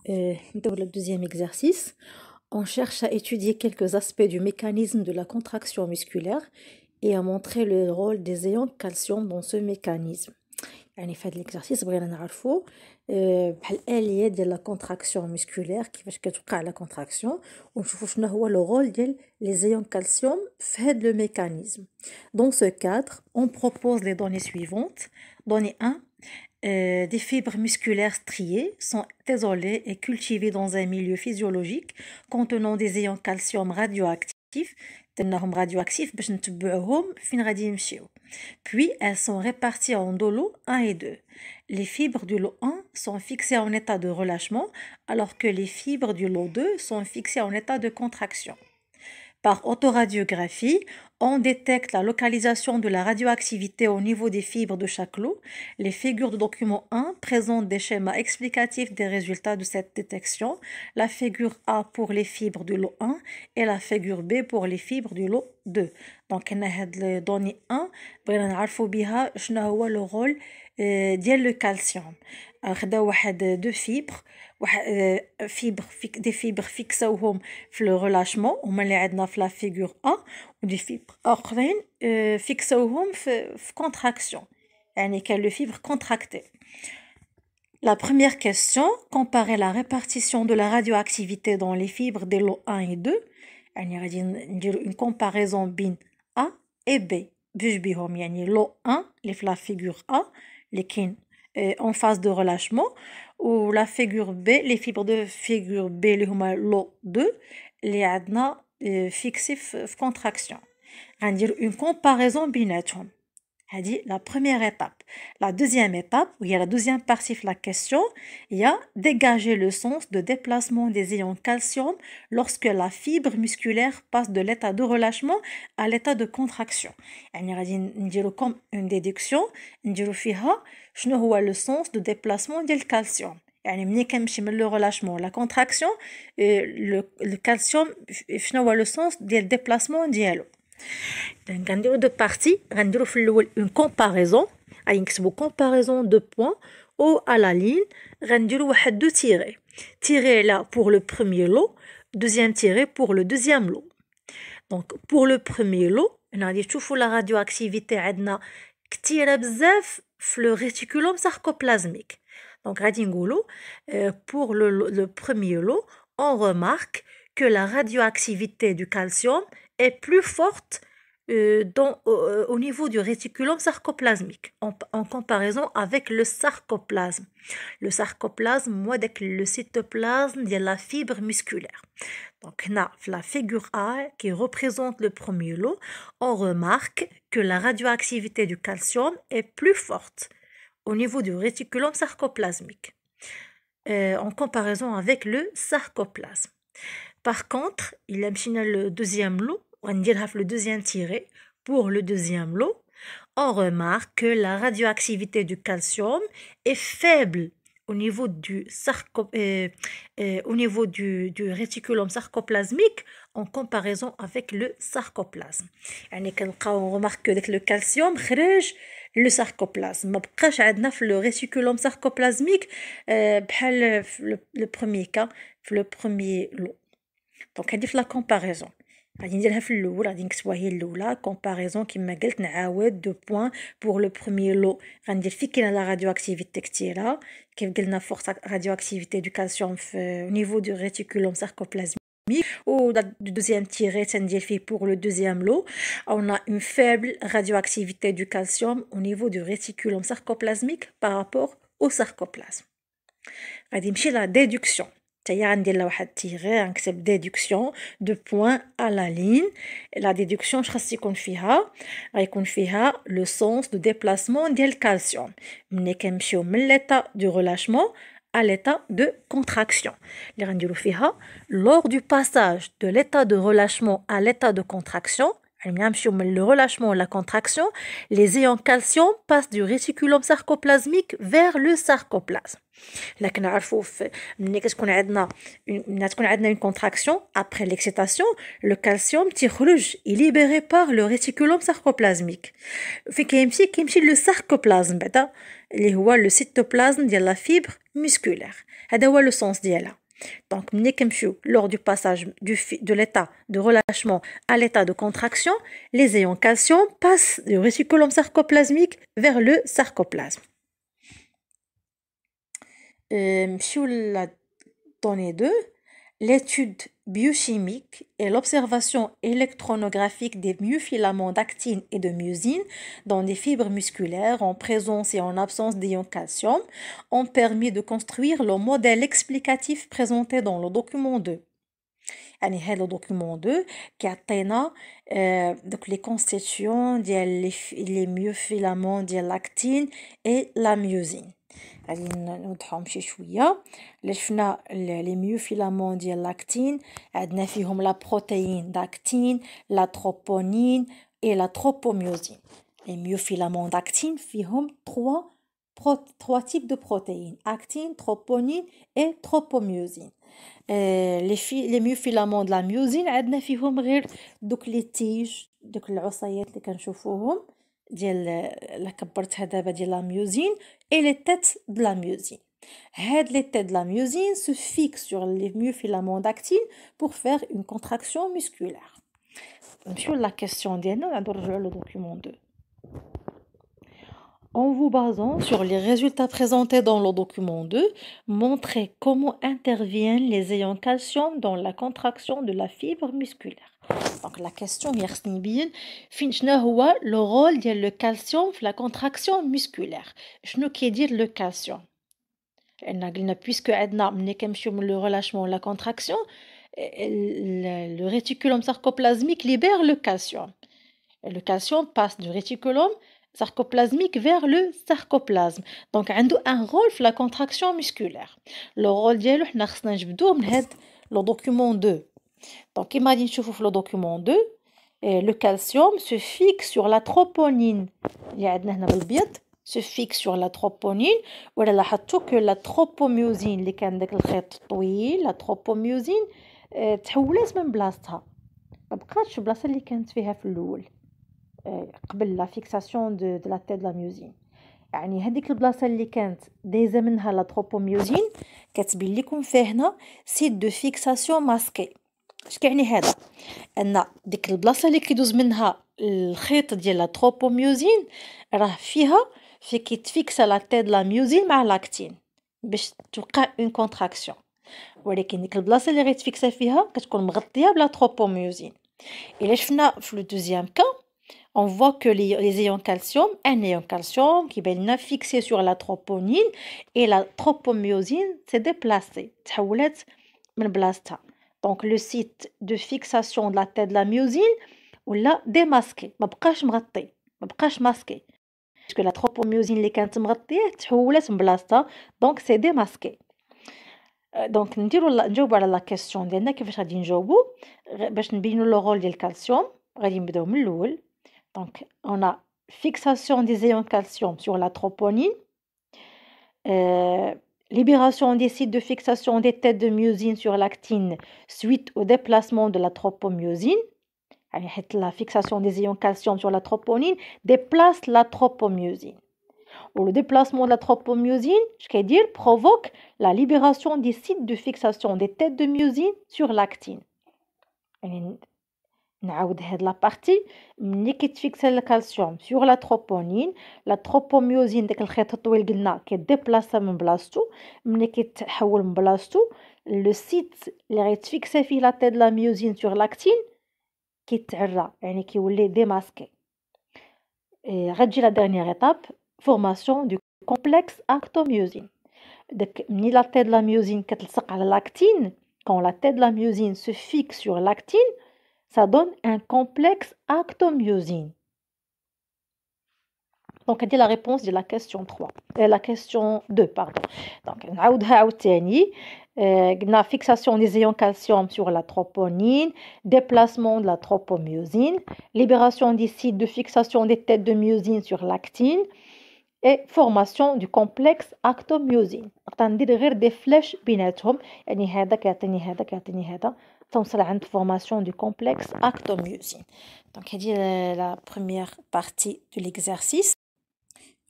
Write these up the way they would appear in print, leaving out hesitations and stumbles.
Dans le deuxième exercice, on cherche à étudier quelques aspects du mécanisme de la contraction musculaire et à montrer le rôle des ions calcium dans ce mécanisme. يعني في هذا l'exercice بغينا نعرفوا بحال الآلية ديال la contraction musculaire كيفاش كتوقع la contraction ونشوفوا شنو هو le rôle ديال les ions calcium في هذا le mécanisme. Dans ce cadre, on propose les données suivantes. Donnée 1. Des fibres musculaires striées sont isolées et cultivées dans un milieu physiologique contenant des ions calcium radioactifs. درناهم radioactifs باش نتبعوهم فين غادي يمشيو. Puis elles sont réparties en deux lots 1 et 2. Les fibres du lot 1 sont fixées en état de relâchement alors que les fibres du lot 2 sont fixées en état de contraction. Par autoradiographie, on détecte la localisation de la radioactivité au niveau des fibres de chaque lot. Les figures de document 1 présentent des schémas explicatifs des résultats de cette détection. La figure A pour les fibres du lot 1 et la figure B pour les fibres du lot 2. Donc, on a les données 1, بغينا نعرفوا بها شنو هو le rôle ديال le calcium. خداو واحد دو فيبر des fibres فيكساوهم في le relâchement هما اللي عندنا في la figure A و des fibres اخرين فيكساوهم في contraction يعني كان le fibre contracté. La première question, comparer la répartition de la radioactivité dans les fibres des lots 1 et 2. يعني غادي نديرو une comparaison بين A et B بجوج بيهم يعني lot 1 اللي في la figure A اللي كاين en phase de relâchement ou la figure B les fibres de figure B اللي هما lot 2 اللي عندنا fixé في contraction. غندير une comparaison بيناتهم. هذه la première étape. La deuxième étape, où il y a la deuxième partie de la question, il y a dégager le sens de déplacement des ions calcium lorsque la fibre musculaire passe de l'état de relâchement à l'état de contraction. يعني غادي نديرو comme une déduction, نديرو فيها شنو هو le sens de déplacement ديال الكالسيوم. يعني ملي كنمشي من le relâchement la contraction, le calcium شنو هو le sens ديال déplacement ديالو. Donc, غنديرو دو بارتي غنديرو في الاول اون كومباريزون غادي نكتبو كومباريزون دو بوين او à la ligne غنديرو واحد دو تيري لا pour le premier lot deuxième tiré pour le deuxième lot. Donc pour le premier lot غادي تشوفوا لا راديوأكتيفيتي عندنا كثيره بزاف في le réticulum sarcoplasmique. Donc غادي نقولو pour le premier lot on remarque que la radioactivité du calcium est plus forte au niveau du réticulum sarcoplasmique en comparaison avec le sarcoplasme. Le sarcoplasme, moi, le cytoplasme de la fibre musculaire. Donc, la figure A qui représente le premier lot, on remarque que la radioactivité du calcium est plus forte au niveau du réticulum sarcoplasmique en comparaison avec le sarcoplasme. Par contre, il a le deuxième lot, on dira le deuxième tiré pour le deuxième lot, on remarque que la radioactivité du calcium est faible au niveau du réticulum sarcoplasmique en comparaison avec le sarcoplasme. يعني on remarque que le calcium خرج le sarcoplasme ما بقاش عندنا في le réticulum sarcoplasmique بحال le premier cas في le premier lot. Donc هذه في la comparaison غادي نديرها في الاول غادي نكتبوها هي الاولى كومباريزون كما قلت نعاود دو بوين بور لو بروميير لو غندير فين كاينه لا راديوأكتيفيتي كثيره كيف قلنا فورت راديوأكتيفيتي دو كالسيوم في نيفو دو ريتيكولوم ساركوبلازميك ou du deuxième tiré تندير فيه pour le deuxième lot on a une faible radioactivité du calcium au niveau du réticulum sarcoplasmique par rapport au sarcoplasme. غادي نمشي لا déduction تاهي غندير لها واحد تيغي غنكتب ديدكسيون دو بوين ا لا لين. لا ديدكسيون خاص يكون فيها غيكون فيها لو سونس دو ديبلاسمون ديال الكالسيوم ملي كنمشيو من ليطا دو ريلاشمون à l'état de contraction. اللي غنديرو فيها lors du passage de l'état de relâchement à l'état de contraction Le relâchement et la contraction, les ions calcium passent du réticulum sarcoplasmique vers le sarcoplasme. لكن نعرفوا ملي كتكون عندنا une contraction après l'excitation, le calcium تيخرج est libéré par le réticulum sarcoplasmique. فين كيمشي le sarcoplasme بعدا اللي هو le cytoplasme ديال la fibre musculaire. هذا هو le sens ديالها. Donc, lors du passage de l'état de relâchement à l'état de contraction, les ions calcium passent du réticulum sarcoplasmique vers le sarcoplasme. La donnée 2, l'étude biochimique et l'observation électronographique des myofilaments d'actine et de myosine dans des fibres musculaires en présence et en absence d'ion calcium ont permis de construire le modèle explicatif présenté dans le document 2. C'est le document 2 qui atteint les constituants des myofilaments de l'actine et la myosine. غادي نوضحهم شي شويه شفنا لي ميوفيلامون ديال لاكتين عندنا فيهم لا بروتيين داكتين لا تروبونين et la tropomyosine. Les myofilaments d'actine فيهم trois types de protéines: actine, troponine et tropomyosine. Les myofilaments de la myosine عندنا فيهم غير دوك لي تيج دوك العصيات اللي كنشوفوهم ديال لا كبرتها دابا ديال لا ميوزين et les têtes de la myosine. Les têtes de la myosine se fixent sur les myofilaments d'actine pour faire une contraction musculaire. Sur la question ديالنا نرجعوا le document 2. En vous basant sur les résultats présentés dans le document 2, montrez comment interviennent les ions calcium dans la contraction de la fibre musculaire. Donc la question est bien, le rôle de le calcium dans la contraction musculaire. Je ne sais dire le calcium. Puisque le relâchement et la contraction, le réticulum sarcoplasmique libère le calcium. Et le calcium passe du réticulum sarcoplasmique vers le sarcoplasme. Donc, il a un rôle dans la contraction musculaire. Le rôle de le document 2. Donc, imagine le document 2. Et le calcium se fixe sur la troponine. Se fixe sur la troponine. Ou que la tropomyosine, la tropomyosine, تحولت من بلاصتها. ما بقاتش البلاصه اللي كانت فيها في الاول. قبل لا فيكساسيون دو لا تيد لا ميوزين. يعني هذيك البلاصه اللي كانت دايزه منها لا تروبوميوزين كتبين لكم فيه هنا سيت دو فيكساسيون ماسكي. اش كيعني هذا؟ ان ديك البلاصه اللي كيدوز منها الخيط ديال لا تروبوميوزين راه فيها كيتفيكسا لا تيد لا ميوزين مع لاكتين باش توقع اون كونتراكسيون. ولكن ديك البلاصه اللي غيتفيكسا فيها كتكون مغطيه بلا تروبوميوزين. الا شفنا في لو دوزيام كا on voit que les ions calcium, un ion calcium qui est fixé sur la troponine et la tropomyosine s'est déplacé. Donc le site de fixation de la tête de la myosine ou là démasqué. ما بقاش مغطي ما بقاش masqué. Parce que la tropomyosine اللي كانت مغطيه تحولت من بلاصتها donc c'est démasqué. Donc نجاوبوا على la question ديالنا كيفاش غادي نجاوبوا باش نبينوا لو رول ديال الكالسيوم. غادي نبداو من الاول. Donc, on a fixation des ions calcium sur la troponine, libération des sites de fixation des têtes de myosine sur l'actine suite au déplacement de la tropomyosine. La fixation des ions calcium sur la troponine déplace la tropomyosine. Ou le déplacement de la tropomyosine, je veux dire, provoque la libération des sites de fixation des têtes de myosine sur l'actine. نعاود هاد لا بارتي ملي كيتفيكسا الكالسيوم سور لا تروبونين لا تروبوميوزين داك الخيط الطويل قلنا كيديبلاصا من بلاصتو ملي كيتحول من بلاصتو لو سيت اللي غيتفيكسا فيه لا تيد لا ميوزين سور لاكتين كيتعرى يعني كيولي ديماسكي. غتجي لا ديرنيير ايتاب فورماسيون دو كومبلكس اكتوميوزين. داك ملي لا تيد لا ميوزين كتلصق على لاكتين كون لا تيد لا ميوزين سو فيكس سور لاكتين ça donne un complexe actomyosine. Donc, c'est la réponse de la question 3. La question 2, pardon. Donc, نعاودها عاوتاني. قلنا fixation des ions calcium sur la troponine, déplacement de la tropomyosine, libération des sites de fixation des têtes de myosine sur l'actine et formation du complexe actomyosine. غندير غير des flèches بيناتهم، يعني هذا كيعطيني هذا كيعطيني هذا توصل عند formation du complexe actomyosine. Donc هذه la première partie de l'exercice.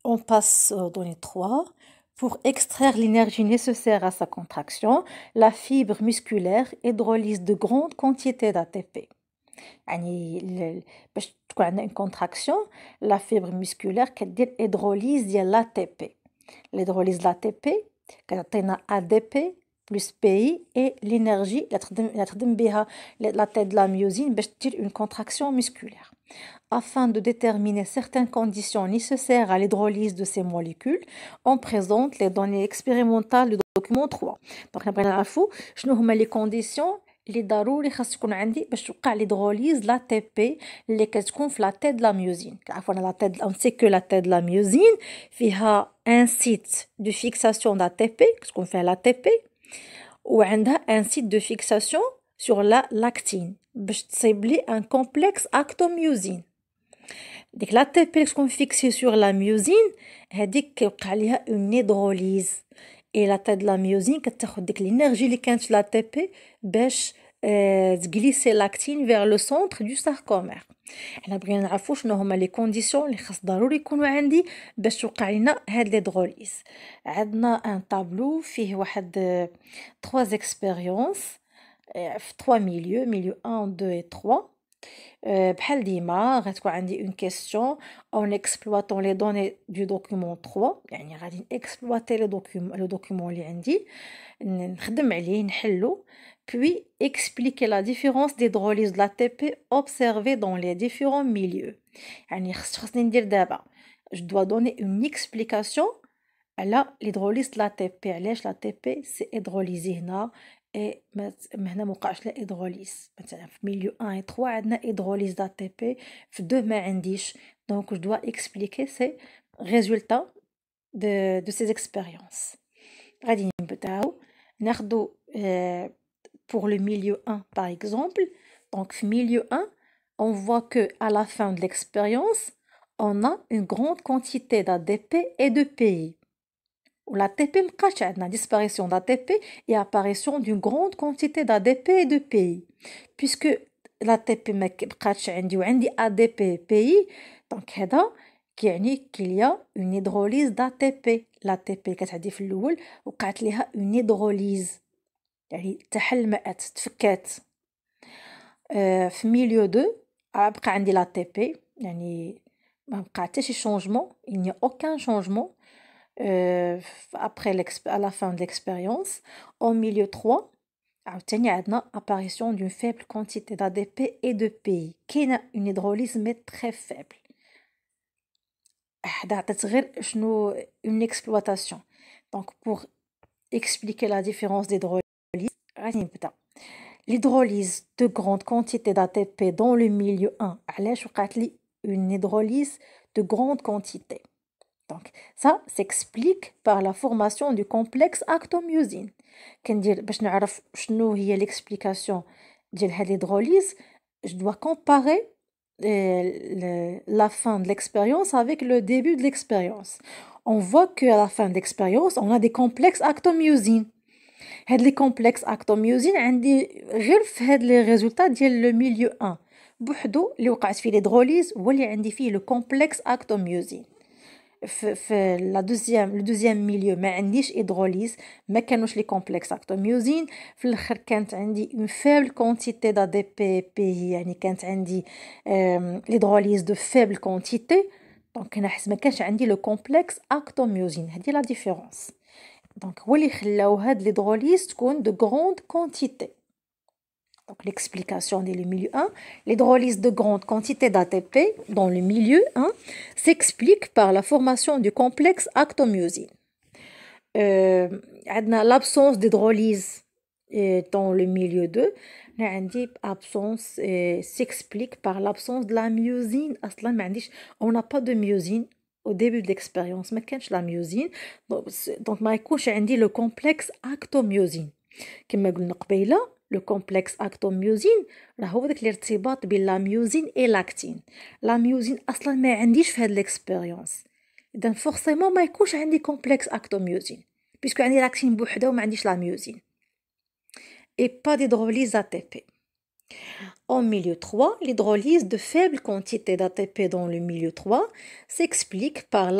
On passe aux données 3. Pour extraire l'énergie nécessaire à sa contraction, la fibre musculaire hydrolyse de grandes quantités d'ATP. يعني باش تكون عندنا une contraction, la fibre musculaire كدير hydrolyse ديال l'ATP. L'hydrolyse de l'ATP كتعطينا ADP plus PI et l'énergie اللي تخدم بها la tête de la myosine باش دير une contraction musculaire. Afin de déterminer certaines conditions nécessaires à l'hydrolyse de ces molécules, on présente les données expérimentales du document 3. Donc, نبغي نعرفوا شنو هما les conditions اللي ضروري خاص تكون عندي باش توقع l'hydrolyse لا تي بي اللي كتكون في لا تيت د لا ميوزين. كنعرفوا انا لا تيت اون سي كو لا تيت د لا ميوزين فيها ان سيت دو فيكساسيون دا تي بي كتكون فيها لا تي بي وعندها ان سيت دو فيكساسيون sur la lactine باش تصيب لي ان كومبلكس اكتوميوزين. ديك لا تي بي تكون فيكسي سور لا ميوزين هذيك كيوقع ليها اون هيدروليز اي لا تي د لا ميوزين كتاخد ديك الانرجي اللي كانت في لا تي بي باش تغليسي لاكتين فيغ لو سونتر دو ساركومير. حنا بغينا نعرفوا شنو هما لي كونديسيون اللي خاص ضروري يكونوا عندي باش توقع لنا هاد ليدروليز. عندنا ان طابلو فيه واحد 3 اكسبيريونس في 3 milieux 1 2 et 3. بحال ديما غتكون عندي une question en exploitant les données du document 3 يعني غادي نexploiter le document اللي عندي نخدم عليه نحلو puis expliquer la différence d'hydrolyse de l'ATP observée dans les différents milieux. يعني خصني ندير دابا je dois donner une explication على l'hydrolyse de l'ATP علاش l'ATP سي hydrolysé هنا اي هنا موقعش لا هيدروليز. مثلا في ميليو 1 و 3 عندنا هيدروليز دا تي بي، في 2 ما عنديش. دونك جو دوا اكسبليكي سي ريزولتا دو سيز اكسبيريونس. غادي نبداو ناخدو pour le milieu 1 par exemple. Donc في milieu 1 on voit que à la fin de l'expérience on a une grande quantité d'ADP et de PI. Ou l'ATP مبقاش عندنا disparition d'ATP et apparition d'une grande quantité d'ADP et de PI. Puisque l'ATP مبقاش عندي وعندي ADP PI, donc هذا كيعني qu'il y a une hydrolyse d'ATP. l'ATP كتعدي في الاول وقعت ليها une hydrolyse يعني تحلمأت تفكات. في ميليو 2 بقى عندي l'ATP يعني ما بقى حتى شي changement, il n'y a aucun changement après à la fin de l'expérience. Au milieu 3 عاوتاني عندنا apparition d'une faible quantité d'ADP et de PI. كاينه une hydrolyse mais très faible. هذا عطيت غير شنو une exploitation. Donc pour expliquer la différence d'hydrolyse غادي نبدا. L'hydrolyse de grande quantité d'ATP dans le milieu 1 علاش وقعت لي une hydrolyse de grande quantité. Donc ça s'explique par la formation du complexe actomyosine. كندير باش نعرف شنو هي l'explication ديال هاد l'hydrolyse, je dois comparer la fin de l'expérience avec le début de l'expérience. On voit que à la fin de l'expérience on a des complexes actomyosine. هاد les complexes actomyosine عندي غير في هاد les résultats ديال le milieu 1 بوحدو اللي وقعت فيه l'hydrolyse هو اللي عندي فيه le complexe actomyosine. في le deuxième milieu ما عنديش hydrolyse, ما كانوش لي complexe actomyosine. في الاخر كانت عندي une faible quantité d'ADP PI, يعني كانت عندي l'hydrolyse de faible quantité. دونك هنا حيت ما كانش عندي le complexe actomyosine, هذه لا différence. دونك هو اللي خلاو هاد l'hydrolyse تكون de grande quantité. Donc l'explication dès le milieu 1, l'hydrolyse de grande quantité d'ATP dans le milieu 1 s'explique par la formation du complexe actomyosine. L'absence d'hydrolyse dans le milieu 2, l'absence s'explique par l'absence de la myosine. On n'a pas de myosine au début de l'expérience, mais quand la myosine, donc ما يكونش عندي le complexe actomyosine. كما قلنا قبيله لو كومبلكس اكتوميوزين راه هو داك الارتباط بين لا ميوزين اي لاكتين. لا ميوزين اصلا ما عنديش في هاد ليكسبيريونس، اذا فورسيمون ما يكونش عندي كومبلكس اكتوميوزين بيسكو عندي لاكتين بوحده وما عنديش لا ميوزين. اي با d'hydrolyse ATP. En milieu 3, l'hydrolyse de faibles quantités d'ATP dans le milieu 3 s'explique par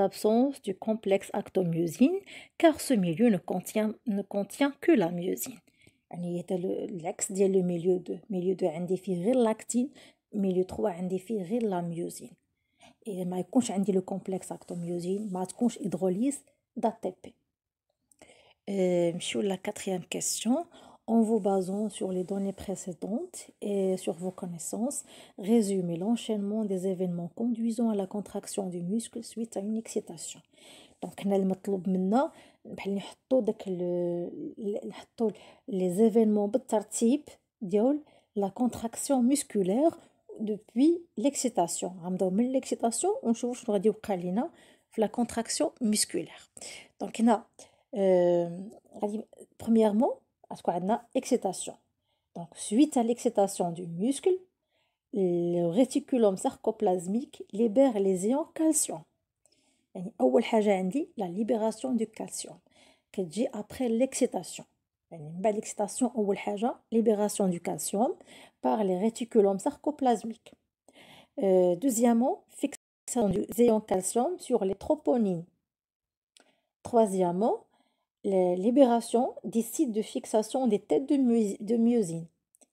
l'absence du complexe actomyosine, car ce milieu ne contient que la myosine. يعني هذا العكس ديال لو milieu 2 عندي فيه غير لاكتين، milieu 3 عندي فيه غير لا ميوزين. اذا ما يكونش عندي لو كومبلكس اكتوميوزين ما تكونش هيدروليز d'ATP. Sur la quatrième question, en vous basant sur les données précédentes et sur vos connaissances, résumez l'enchaînement des événements conduisant à la contraction du muscle suite à une excitation. Donc, هنا المطلوب منا بحال نحطو نحطو les événements بالترتيب ديال la contraction musculaire depuis l'excitation. غنبداو من l'excitation ونشوفو شنو غادي يوقع لينا في la contraction musculaire. Donc هنا premièrement غتكون عندنا excitation. Donc suite à l'excitation du muscle, le réticulum sarcoplasmique libère les ions calcium. يعني اول حاجه عندي la libération du calcium كتجي après l'excitation. يعني من بعد l'excitation اول حاجه libération du calcium par les réticulums sarcoplasmiques. Deuxièmement, fixation des ions calcium sur les troponines. Troisièmement, la libération des sites de fixation des têtes de myosine.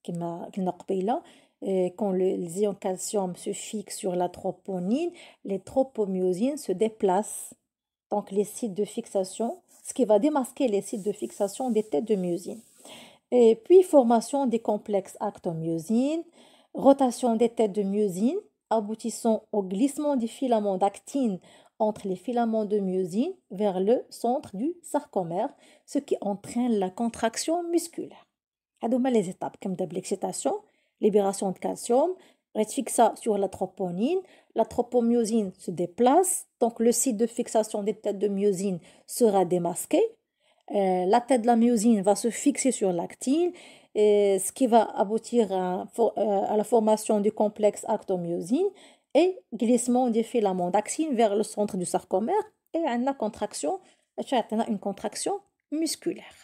كما قلنا قبيله quand les ions calcium se fixent sur la troponine, les tropomyosines se déplacent. Donc les sites de fixation, ce qui va démasquer les sites de fixation des têtes de myosine. Et puis formation des complexes actomyosine, rotation des têtes de myosine, aboutissant au glissement des filaments d'actine entre les filaments de myosine vers le centre du sarcomère, ce qui entraîne la contraction musculaire. هادو هما les étapes كنبدا l'excitation, libération de calcium, reste fixa sur la troponine, la tropomyosine se déplace, donc le site de fixation des têtes de myosine sera démasqué. La tête de la myosine va se fixer sur l'actine, ce qui va aboutir à la formation du complexe actomyosine et glissement des filaments d'actine vers le centre du sarcomère et une contraction musculaire.